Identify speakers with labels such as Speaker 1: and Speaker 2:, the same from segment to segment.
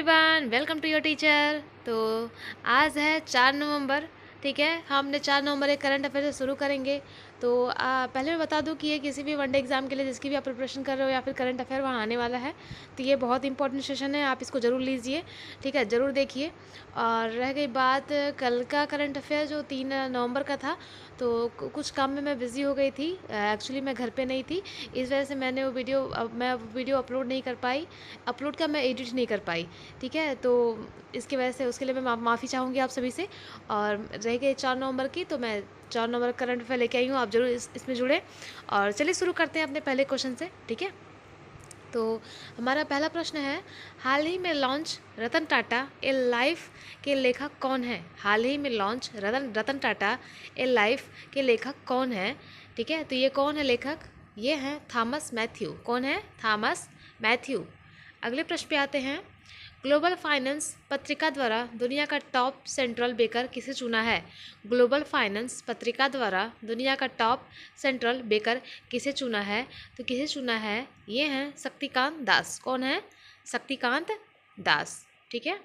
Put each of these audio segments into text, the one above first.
Speaker 1: Everyone, welcome to your teacher. तो आज है 4 नवंबर। ठीक है, हमने 4 नवंबर एक करंट अफेयर से शुरू करेंगे। तो पहले मैं बता दूं कि ये किसी भी वनडे एग्जाम के लिए जिसकी भी आप प्रिपरेशन कर रहे हो या फिर करंट अफेयर वहाँ आने वाला है, तो ये बहुत इंपॉर्टेंट सेशन है, आप इसको ज़रूर लीजिए। ठीक है, ज़रूर देखिए। और रह गई बात कल का करंट अफेयर जो 3 नवंबर का था, तो कुछ काम में मैं बिज़ी हो गई थी। एक्चुअली मैं घर पे नहीं थी, इस वजह से मैं वो वीडियो अपलोड नहीं कर पाई। अपलोड का मैं एडिट नहीं कर पाई। ठीक है, तो इसकी वजह से उसके लिए मैं माफ़ी चाहूँगी आप सभी से। और रह गए 4 नवंबर की, तो मैं 4 नवंबर करंट अफेयर लेके आई हूँ, आप ज़रूर इसमें जुड़े। और चलिए शुरू करते हैं अपने पहले क्वेश्चन से। ठीक है, तो हमारा पहला प्रश्न है, हाल ही में लॉन्च रतन टाटा ए लाइफ के लेखक कौन है? हाल ही में लॉन्च रतन टाटा ए लाइफ के लेखक कौन है? ठीक है, तो ये कौन है लेखक? ये हैं थॉमस मैथ्यू। कौन है? Thomas Matthew. अगले प्रश्न पे आते हैं, ग्लोबल फाइनेंस पत्रिका द्वारा दुनिया का टॉप सेंट्रल बेकर किसे चुना है? ग्लोबल फाइनेंस पत्रिका द्वारा दुनिया का टॉप सेंट्रल बेकर किसे चुना है? तो किसे चुना है? ये हैं शक्तिकांत दास। कौन है? शक्तिकांत दास। ठीक है,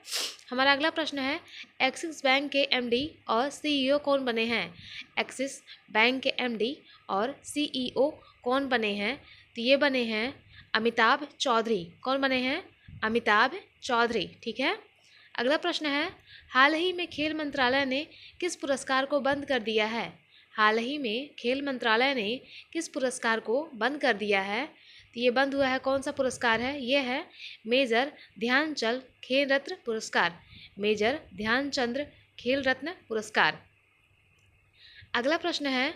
Speaker 1: हमारा अगला प्रश्न है, एक्सिस बैंक के एमडी और सीईओ कौन बने हैं? एक्सिस बैंक के एमडी और सीईओ कौन बने हैं? तो ये बने हैं अमिताभ चौधरी। कौन बने हैं? अमिताभ चौधरी। ठीक है, अगला प्रश्न है, हाल ही में खेल मंत्रालय ने किस पुरस्कार को बंद कर दिया है? हाल ही में खेल मंत्रालय ने किस पुरस्कार को बंद कर दिया है? तो ये बंद हुआ है, कौन सा पुरस्कार है? ये है मेजर ध्यानचंद खेल रत्न पुरस्कार। मेजर ध्यानचंद खेल रत्न पुरस्कार। अगला प्रश्न है,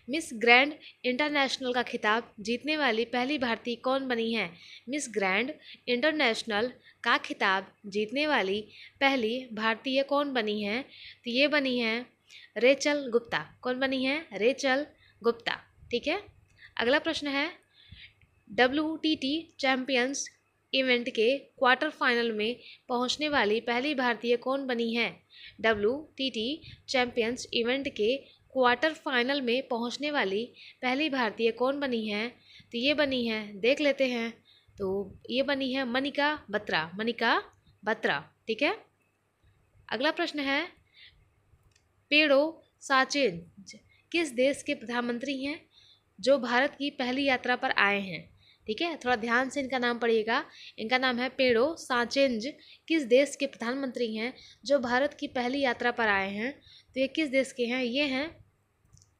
Speaker 1: मिस ग्रैंड इंटरनेशनल का खिताब जीतने वाली पहली भारतीय कौन बनी है? मिस ग्रैंड इंटरनेशनल का खिताब जीतने वाली पहली भारतीय कौन बनी है? तो ये बनी है रेचल गुप्ता। कौन बनी है? रेचल गुप्ता। ठीक है, अगला प्रश्न है, WTT चैंपियंस इवेंट के क्वार्टर फाइनल में पहुंचने वाली पहली भारतीय कौन बनी है? WTT चैंपियंस इवेंट के क्वार्टर फाइनल में पहुंचने वाली पहली भारतीय कौन बनी है? तो ये बनी है, देख लेते हैं, तो ये बनी है मनिका बत्रा। मनिका बत्रा। ठीक है, अगला प्रश्न है, पेड़ो साचेन किस देश के प्रधानमंत्री हैं जो भारत की पहली यात्रा पर आए हैं? ठीक है, थोड़ा ध्यान से इनका नाम पढ़िएगा। इनका नाम है पेड़ो साचेंज। किस देश के प्रधानमंत्री हैं जो भारत की पहली यात्रा पर आए हैं? तो ये किस देश के हैं? ये हैं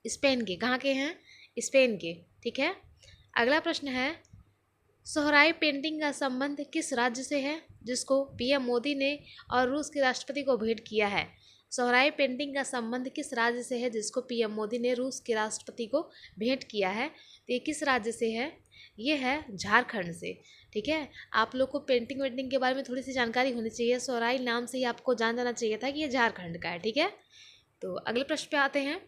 Speaker 1: स्पेन के। कहाँ के हैं? स्पेन के। ठीक है, अगला प्रश्न है, सोहराई पेंटिंग का संबंध किस राज्य से है जिसको पीएम मोदी ने और रूस के राष्ट्रपति को भेंट किया है? सोहराई पेंटिंग का संबंध किस राज्य से है जिसको पीएम मोदी ने रूस के राष्ट्रपति को भेंट किया है? तो ये किस राज्य से है? ये है झारखंड से। ठीक है, आप लोग को पेंटिंग वेंटिंग के बारे में थोड़ी सी जानकारी होनी चाहिए। सोहराई नाम से ही आपको जान जाना चाहिए था कि ये झारखंड का है। ठीक है, तो अगले प्रश्न पे आते हैं,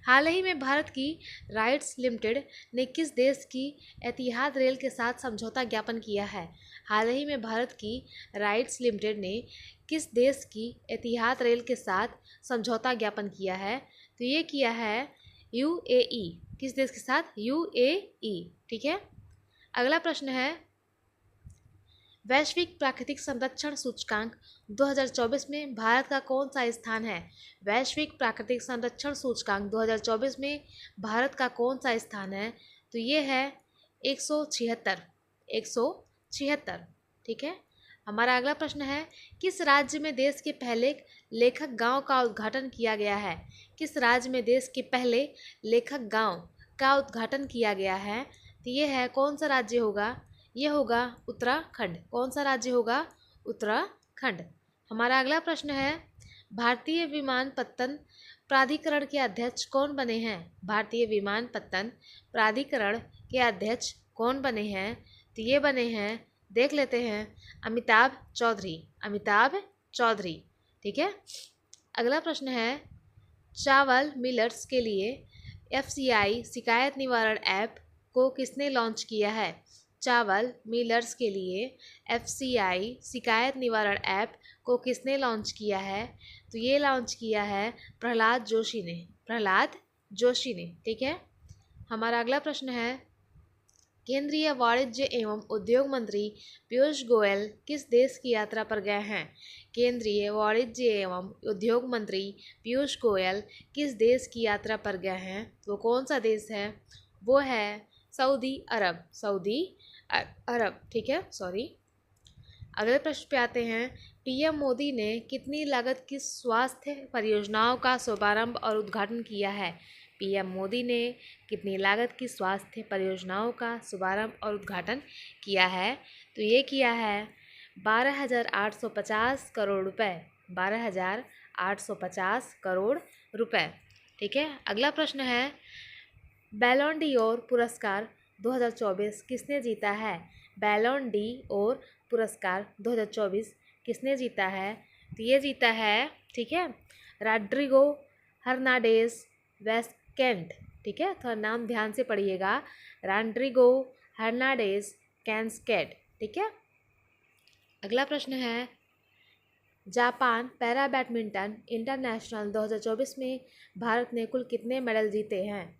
Speaker 1: हाल ही में भारत की राइट्स लिमिटेड ने किस देश की एतिहाद रेल के साथ समझौता ज्ञापन किया है? हाल ही में भारत की राइट्स लिमिटेड ने किस देश की एतिहाद रेल के साथ समझौता ज्ञापन किया है? तो ये किया है यूएई। किस देश के साथ? यूएई। ठीक है, अगला प्रश्न है, वैश्विक प्राकृतिक संरक्षण सूचकांक 2024 में भारत का कौन सा स्थान है? वैश्विक प्राकृतिक संरक्षण सूचकांक 2024 में भारत का कौन सा स्थान है? तो ये है 176। 176। ठीक है, हमारा अगला प्रश्न है, किस राज्य में देश के पहले लेखक गांव का उद्घाटन किया गया है? किस राज्य में देश के पहले लेखक गांव का उद्घाटन किया गया है? तो ये है, कौन सा राज्य होगा? ये होगा उत्तराखंड। कौन सा राज्य होगा? उत्तराखंड। हमारा अगला प्रश्न है, भारतीय विमानपत्तन प्राधिकरण के अध्यक्ष कौन बने हैं? भारतीय विमानपत्तन प्राधिकरण के अध्यक्ष कौन बने हैं? तो ये बने हैं, देख लेते हैं, अमिताभ चौधरी। अमिताभ चौधरी। ठीक है, अगला प्रश्न है, चावल मिलर्स के लिए FCI शिकायत निवारण ऐप को किसने लॉन्च किया है? चावल मिलर्स के लिए FCI शिकायत निवारण ऐप को किसने लॉन्च किया है? तो ये लॉन्च किया है प्रहलाद जोशी ने। प्रहलाद जोशी ने। ठीक है, हमारा अगला प्रश्न है, केंद्रीय वाणिज्य एवं उद्योग मंत्री पीयूष गोयल किस देश की यात्रा पर गए हैं? केंद्रीय वाणिज्य एवं उद्योग मंत्री पीयूष गोयल किस देश की यात्रा पर गए हैं? वो कौन सा देश है? वो है सऊदी अरब। सऊदी अरब, ठीक है, सॉरी। अगले प्रश्न पे आते हैं। पीएम मोदी ने कितनी लागत की स्वास्थ्य परियोजनाओं का शुभारंभ और उद्घाटन किया है? पीएम मोदी ने कितनी लागत की स्वास्थ्य परियोजनाओं का शुभारंभ और उद्घाटन किया है? तो ये किया है 12,850 करोड़ रुपए। 12,850 करोड़ रुपए, ठीक है। अगला प्रश्न है, बैलोन डी'ओर पुरस्कार 2024 किसने जीता है? बैलोन डी'ओर पुरस्कार 2024 किसने जीता है? तो ये जीता है, ठीक है, रॉड्रिगो हर्नांडेज वेस्केंट, ठीक है। थोड़ा नाम ध्यान से पढ़िएगा, रॉड्रिगो हर्नांडेज कैंस्केट, ठीक है। अगला प्रश्न है, जापान पैरा बैडमिंटन इंटरनेशनल 2024 में भारत ने कुल कितने मेडल जीते हैं?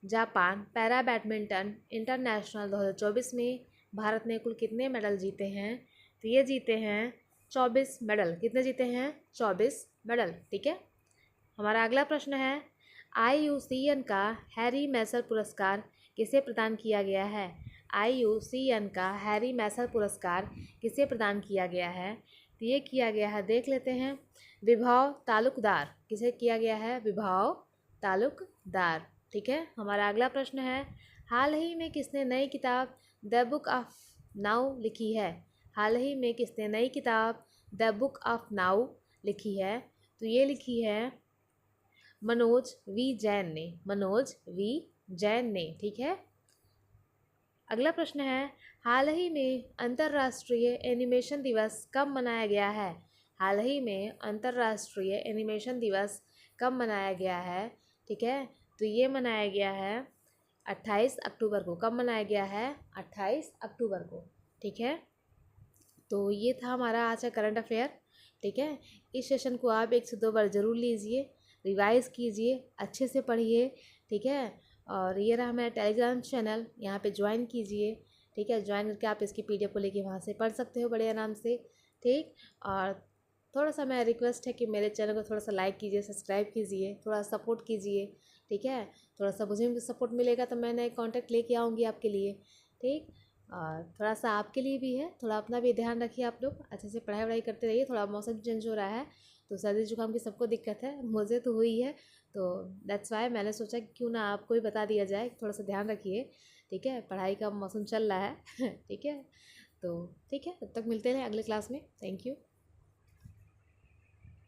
Speaker 1: जापान पैरा बैडमिंटन इंटरनेशनल 2024 में भारत ने कुल कितने मेडल जीते हैं? तो ये जीते हैं 24 मेडल। कितने जीते हैं? 24 मेडल, ठीक है। हमारा अगला प्रश्न है, IUCN का हैरी मैसर पुरस्कार किसे प्रदान किया गया है? IUCN का हैरी मैसर पुरस्कार किसे प्रदान किया गया है? तो ये किया गया है, देख लेते हैं, विभव तालुकदार। किसे किया गया है? विभव तालुकदार, ठीक है। हमारा अगला प्रश्न है, हाल ही में किसने नई किताब द बुक ऑफ नाउ लिखी है? हाल ही में किसने नई किताब द बुक ऑफ नाउ लिखी है? तो ये लिखी है मनोज वी जैन ने। मनोज वी जैन ने, ठीक है। अगला प्रश्न है, हाल ही में अंतर्राष्ट्रीय एनिमेशन दिवस कब मनाया गया है? हाल ही में अंतर्राष्ट्रीय एनिमेशन दिवस कब मनाया गया है? ठीक है, तो ये मनाया गया है 28 अक्टूबर को। कब मनाया गया है? 28 अक्टूबर को, ठीक है। तो ये था हमारा आज का करंट अफेयर, ठीक है। इस सेशन को आप 1 से 2 बार ज़रूर लीजिए, रिवाइज कीजिए, अच्छे से पढ़िए, ठीक है। और ये रहा मेरा टेलीग्राम चैनल, यहाँ पे ज्वाइन कीजिए, ठीक है। ज्वाइन करके आप इसकी PDF को लेके वहाँ से पढ़ सकते हो बड़े आराम से, ठीक। और थोड़ा सा मेरा रिक्वेस्ट है कि मेरे चैनल को थोड़ा सा लाइक कीजिए, सब्सक्राइब कीजिए, थोड़ा सपोर्ट कीजिए, ठीक है। थोड़ा सा मुझे भी सपोर्ट मिलेगा तो मैं नए कॉन्टैक्ट लेके आऊँगी आपके लिए, ठीक। और थोड़ा सा आपके लिए भी है, थोड़ा अपना भी ध्यान रखिए, आप लोग अच्छे से पढ़ाई वढ़ाई करते रहिए। थोड़ा मौसम चेंज हो रहा है तो सर्दी जुकाम की सबको दिक्कत है, मुझे तो हुई है, तो दैट्स वाई मैंने सोचा कि क्यों ना आपको ही बता दिया जाए, थोड़ा सा ध्यान रखिए, ठीक है। पढ़ाई का मौसम चल रहा है ठीक है। तो ठीक है, तब तक मिलते हैं अगले क्लास में। Thank you.